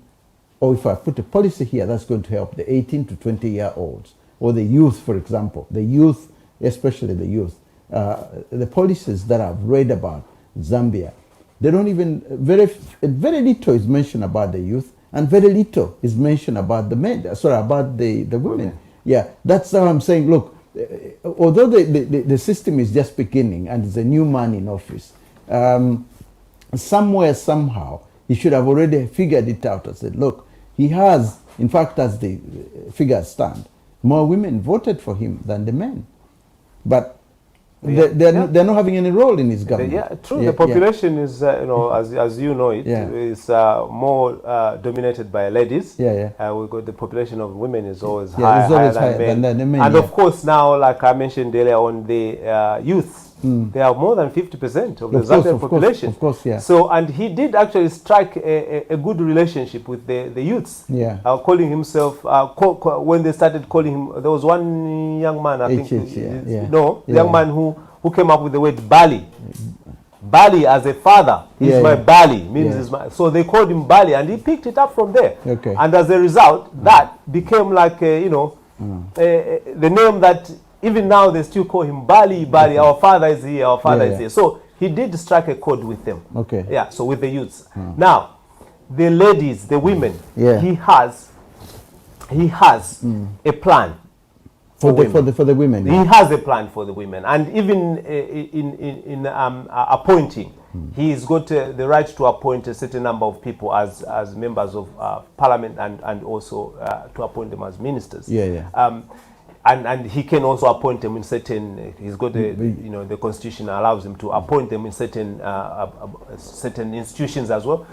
or if I put a policy here that's going to help the 18 to 20-year-olds, or the youth, for example, the youth, especially the youth, the policies that I've read about Zambia, they don't even, very little is mentioned about the youth, and very little is mentioned about the men, sorry, about the women. Yeah, that's how I'm saying, look, although the system is just beginning and it's a new man in office, somewhere, somehow, he should have already figured it out and said, look, he has, in fact, as the figures stand, more women voted for him than the men. But they're not having any role in his government. Yeah, true. The population is, as you know it, is more dominated by ladies. We got the population of women is always higher than men. And of course now, like I mentioned earlier on, the youth, they are more than 50% of the Zambian population. Of course, yeah. So, and he did actually strike a good relationship with the youths. Yeah. Calling himself, when they started calling him, there was one young man, I think, the young man who came up with the word Bali. Bali as a father, he's my Bali, means is my, so they called him Bali, and he picked it up from there. Okay. And as a result, that became like, the name that even now they still call him Bali, Bali, our father is here, our father is here. So he did strike a chord with them. Okay. Yeah, so with the youths. Now, the ladies, the women, he has a plan. For the women. He has a plan for the women, and even in appointing, he's got the right to appoint a certain number of people as members of parliament, and also to appoint them as ministers. And he can also appoint them in certain. He's got the constitution allows him to appoint them in certain institutions as well.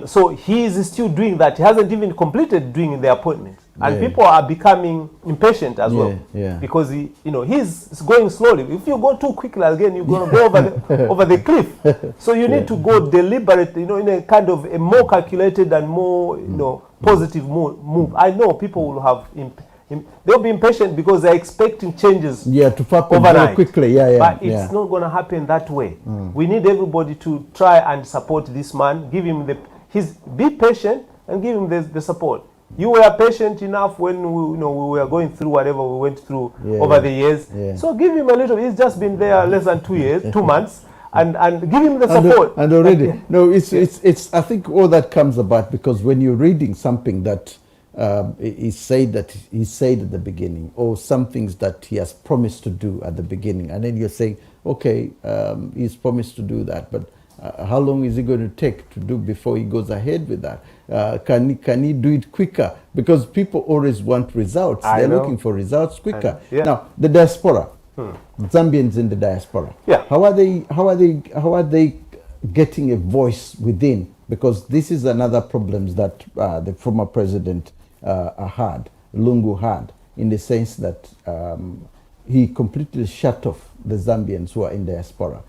So he is still doing that. He hasn't even completed doing the appointments. And people are becoming impatient as well, because he's going slowly. If you go too quickly again, you're going to go over the cliff. So you need to go deliberate, in a kind of a more calculated and more positive move. I know people will have they'll be impatient because they're expecting changes to happen overnight. Quickly. But it's not going to happen that way. We need everybody to try and support this man. Give him be patient and give him the support. You were patient enough when we were going through whatever we went through over the years. So give him a little. He's just been there less than 2 years, 2 months, and give him the support. And already, it's. I think all that comes about because when you're reading something that he said at the beginning, or some things that he has promised to do at the beginning, and then you're saying, okay, he's promised to do that, but how long is it going to take to do before he goes ahead with that? Can he do it quicker? Because people always want results. They're looking for results quicker. Now, the diaspora, Zambians in the diaspora. How are they getting a voice within? Because this is another problem that the former president Lungu had, in the sense that he completely shut off the Zambians who are in diaspora.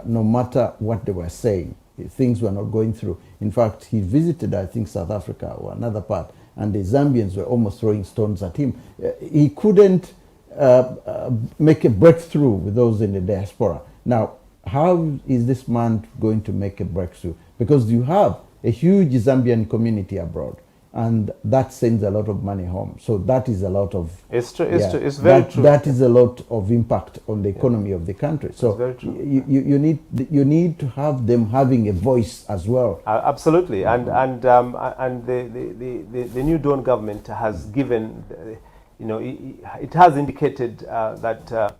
No matter what they were saying, things were not going through. In fact, he visited, I think, South Africa or another part, and the Zambians were almost throwing stones at him. He couldn't make a breakthrough with those in the diaspora. Now, how is this man going to make a breakthrough? Because you have a huge Zambian community abroad, and that sends a lot of money home. So that is a lot of... It's true. It's very true. That is a lot of impact on the economy of the country. So it's very true. You need to have them having a voice as well. Absolutely, and the new Dawn government has given, it has indicated that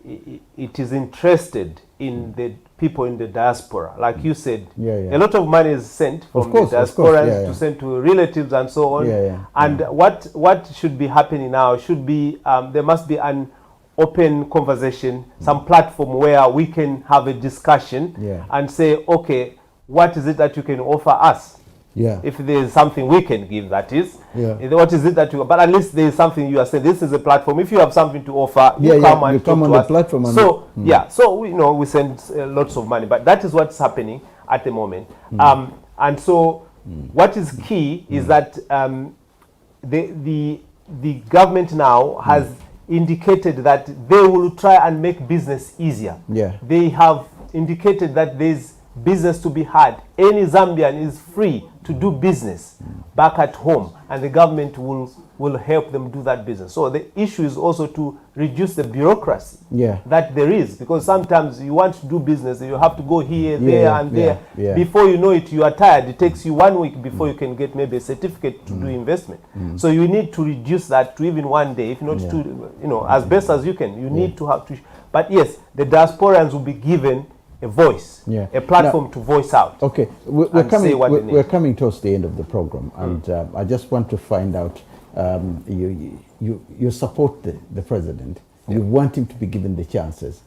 it is interested in the people in the diaspora. Like you said, a lot of money is sent from the diaspora to send to relatives and so on. And what should be happening now should be, there must be an open conversation, some platform where we can have a discussion and say, okay, what is it that you can offer us? If there is something we can give, that is. What is it that you... But at least there is something you are saying. This is a platform. If you have something to offer, you come and talk on to the us. Platform. So, so we send lots of money. But that is what's happening at the moment. And so what is key is that the government now has indicated that they will try and make business easier. They have indicated that there's business to be had. Any Zambian is free to do business back at home, and the government will help them do that business. So the issue is also to reduce the bureaucracy that there is, because sometimes you want to do business and you have to go here, there, and there. Before you know it, you are tired. It takes you 1 week before you can get maybe a certificate to do investment. So you need to reduce that to even 1 day, if not two, as best as you can. You need to have to. But yes, the diasporans will be given a voice, a platform to voice out. Okay, we're coming towards the end of the program, and I just want to find out, you support the president, you want him to be given the chances.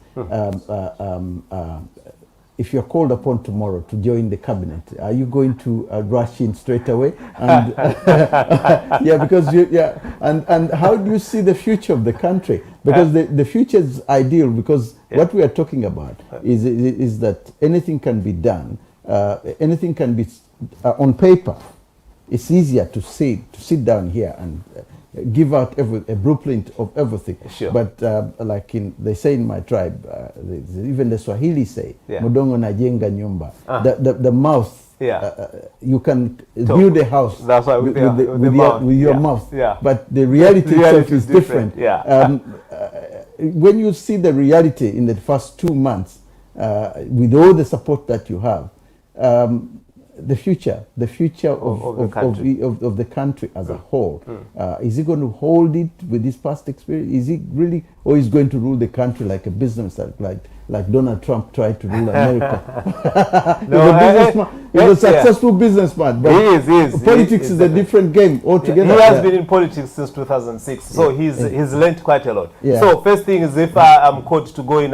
If you're called upon tomorrow to join the cabinet, are you going to rush in straight away? And because and how do you see the future of the country? Because the future is ideal, because what we are talking about is that anything can be done, anything can be on paper. It's easier to sit down here and give out a blueprint of everything. But like they say in my tribe, even the Swahili say, "Mudongo na jenga nyumba." The mouth, you can build a house with your mouth. But the reality itself is different. When you see the reality in the first 2 months, with all the support that you have, the future of the country as a whole, is he going to hold it with his past experience? Is he really, or is going to rule the country like a business, like Donald Trump tried to rule America? He's a successful businessman, but politics is a different game altogether. He has been in politics since 2006, so he's learned quite a lot. So first thing is, if I am called to go in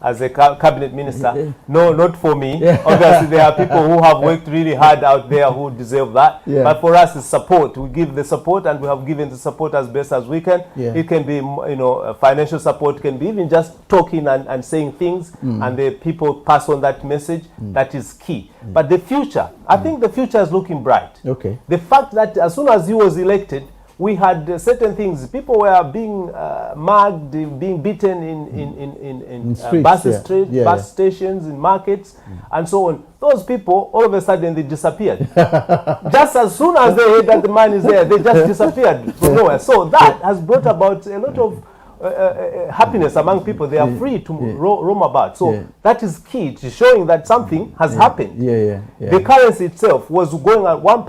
as a cabinet minister, no, not for me. Obviously, there are people who have worked really hard out there who deserve that. But for us, it's support. We give the support, and we have given the support as best as we can. It can be, financial support, can be even just talking and saying things, and the people pass on that message. That is key. But the future, I think the future is looking bright. The fact that as soon as he was elected, we had certain things. People were being mugged, being beaten in bus stations, in markets, and so on. Those people, all of a sudden, they disappeared. Just as soon as they heard that the man is there, they just disappeared from nowhere. So that has brought about a lot of happiness among people. They are free to roam about. So that is key to showing that something has happened. The currency itself was going at £1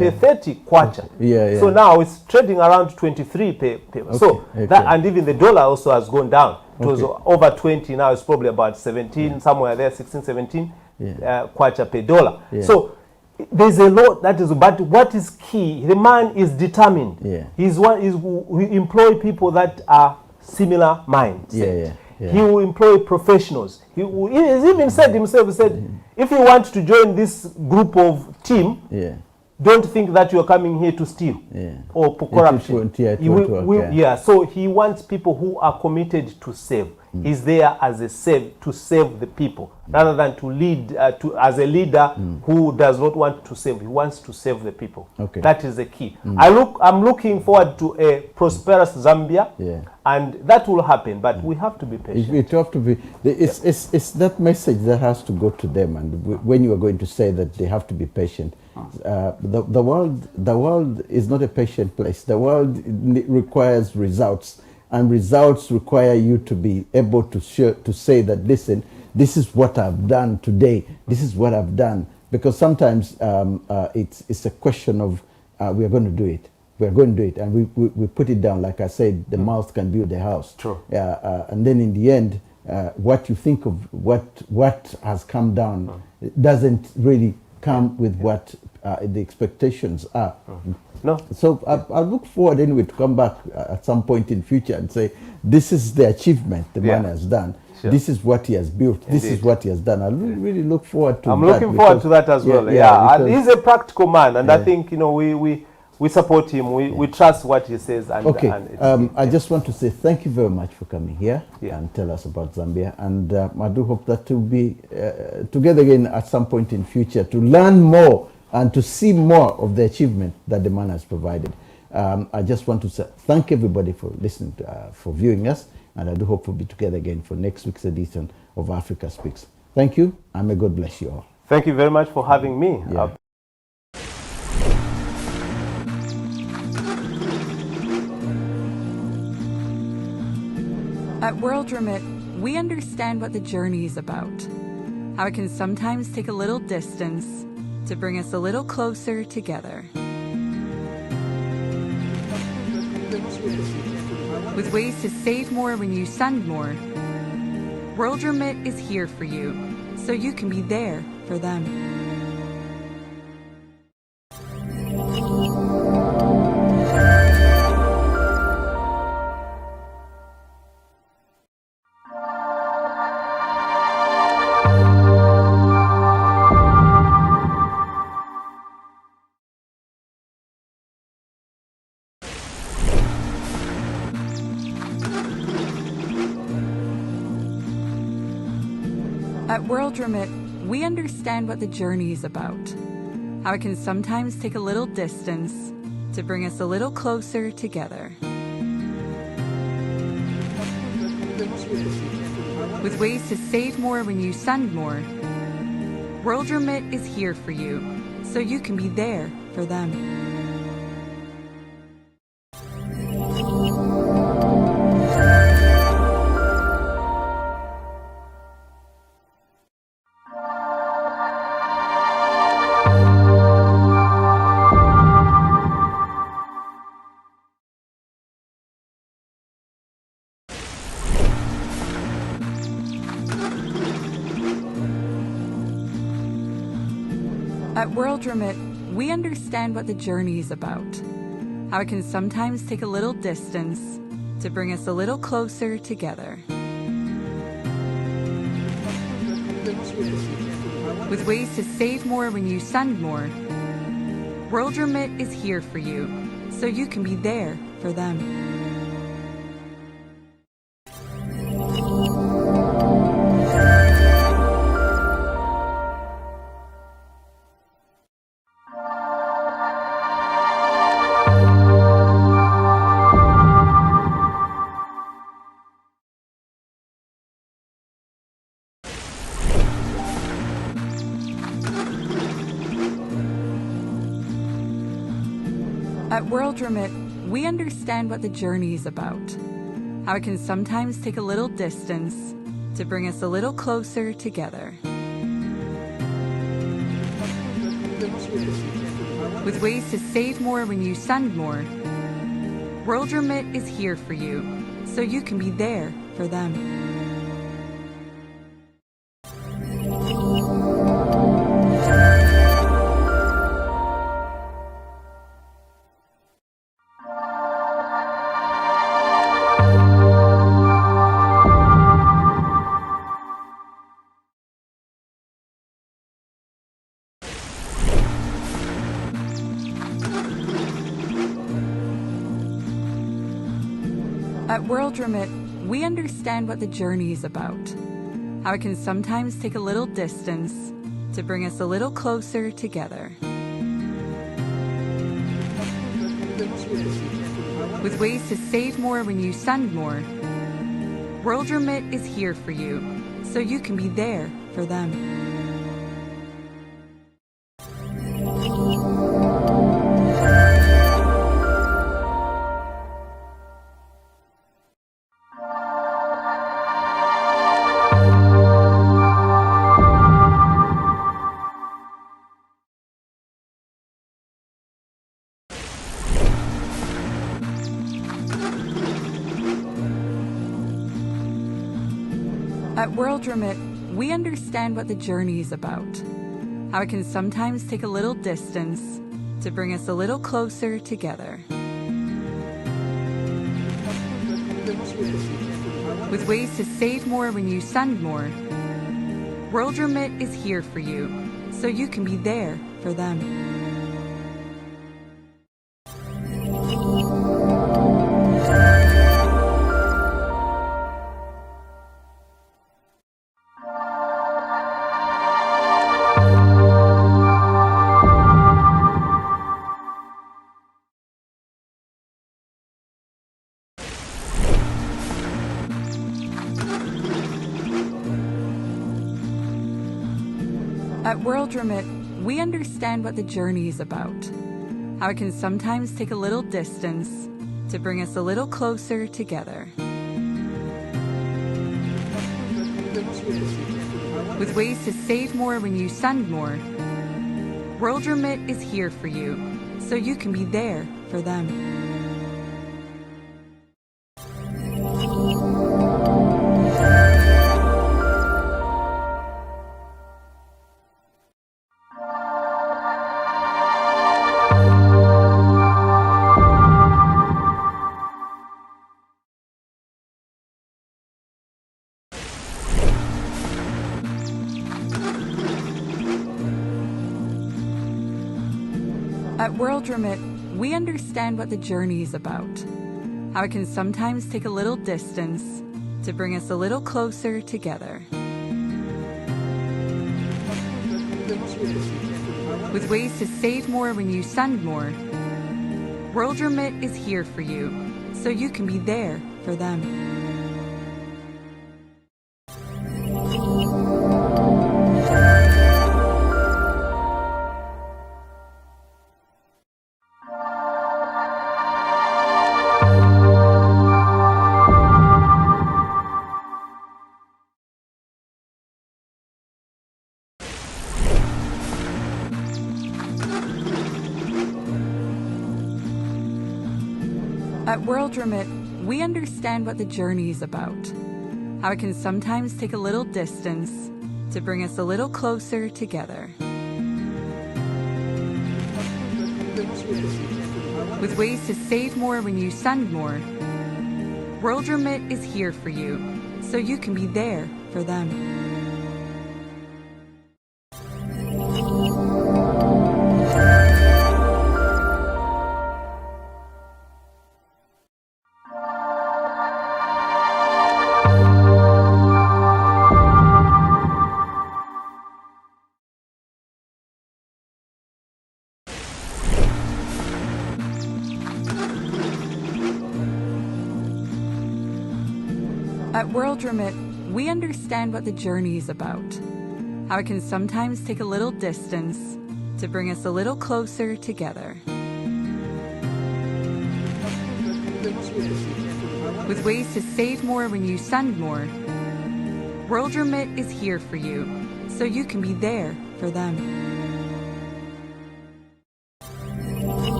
per 30 kwacha. So now it's trading around 23 per. So that, and even the dollar also has gone down. It was over 20, now it's probably about 17, somewhere there, 16, 17 kwacha per dollar. So there's a lot that is, but what is key, the man is determined. We employ people that are similar minds. He will employ professionals. He even said himself, he said, if you want to join this group of team, don't think that you're coming here to steal or for corruption. So he wants people who are committed to serve. He's there as a to serve the people, rather than to lead as a leader who does not want to serve. He wants to serve the people. That is the key. I'm looking forward to a prosperous Zambia, and that will happen. But we have to be patient. It have to be. It's that message that has to go to them. And when you are going to say that they have to be patient, the world is not a patient place. The world requires results. And results require you to be able to say that, listen, this is what I've done today. This is what I've done. Because sometimes it's a question of we are going to do it. We are going to do it. And we put it down. Like I said, the mouth can build a house. And then in the end, what you think of what has come down doesn't really come with what the expectations are. So I look forward anyway to come back at some point in future and say, this is the achievement the man has done. This is what he has built. This is what he has done. I really look forward to that. I'm looking forward to that as well. And he's a practical man, and I think we support him. We trust what he says. And I just want to say thank you very much for coming here and tell us about Zambia. And I do hope that we'll be together again at some point in future to learn more and to see more of the achievement that the man has provided. I just want to say thank everybody for listening, for viewing us, and I do hope we'll be together again for next week's edition of Africa Speaks. Thank you, and may God bless you all. Thank you very much for having me. Yeah. At World Remit, we understand what the journey is about, how it can sometimes take a little distance to bring us a little closer together. With ways to save more when you send more, World Remit is here for you, so you can be there for them. At World Remit, we understand what the journey is about, how it can sometimes take a little distance to bring us a little closer together. With ways to save more when you send more, World Remit is here for you, so you can be there for them. At World Remit, we understand what the journey is about, how it can sometimes take a little distance to bring us a little closer together. With ways to save more when you send more, World Remit is here for you, so you can be there for them. At World Remit, we understand what the journey is about, how it can sometimes take a little distance to bring us a little closer together. With ways to save more when you send more, World Remit is here for you, so you can be there for them. At World Remit, we understand what the journey is about, how it can sometimes take a little distance to bring us a little closer together. With ways to save more when you send more, World Remit is here for you, so you can be there for them. At World Remit, we understand what the journey is about, how it can sometimes take a little distance to bring us a little closer together. With ways to save more when you send more, World Remit is here for you, so you can be there for them. At World Remit, we understand what the journey is about, how it can sometimes take a little distance to bring us a little closer together. With ways to save more when you send more, World Remit is here for you, so you can be there for them. At World Remit, we understand what the journey is about, how it can sometimes take a little distance to bring us a little closer together. With ways to save more when you send more, World Remit is here for you, so you can be there for them. At World Remit, we understand what the journey is about, how it can sometimes take a little distance to bring us a little closer together. With ways to save more when you send more, World Remit is here for you, so you can be there for them. At World Remit, we understand what the journey is about, how it can sometimes take a little distance to bring us a little closer together. With ways to save more when you send more, World Remit is here for you, so you can be there for them.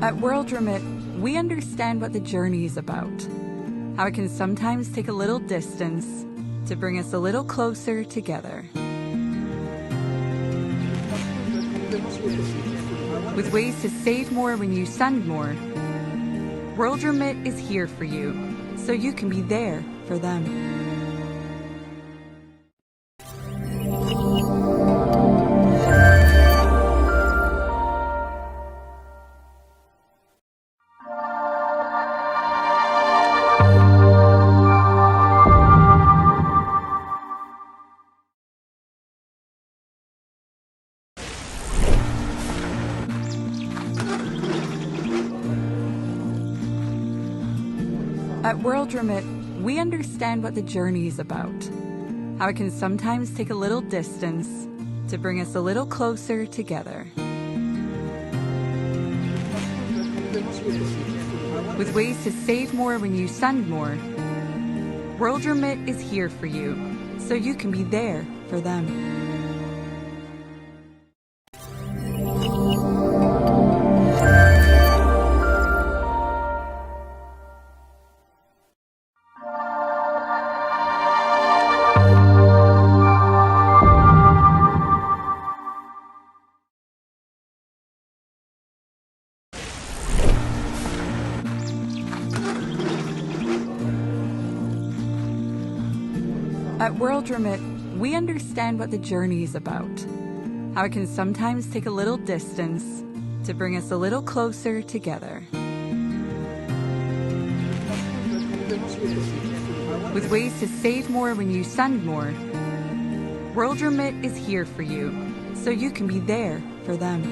At World Remit, we understand what the journey is about, how it can sometimes take a little distance to bring us a little closer together. With ways to save more when you send more, World Remit is here for you, so you can be there for them. At World Remit, we understand what the journey is about, how it can sometimes take a little distance to bring us a little closer together. With ways to save more when you send more, World Remit is here for you, so you can be there for them. At World Remit, we understand what the journey is about, how it can sometimes take a little distance to bring us a little closer together. With ways to save more when you send more, World Remit is here for you, so you can be there for them.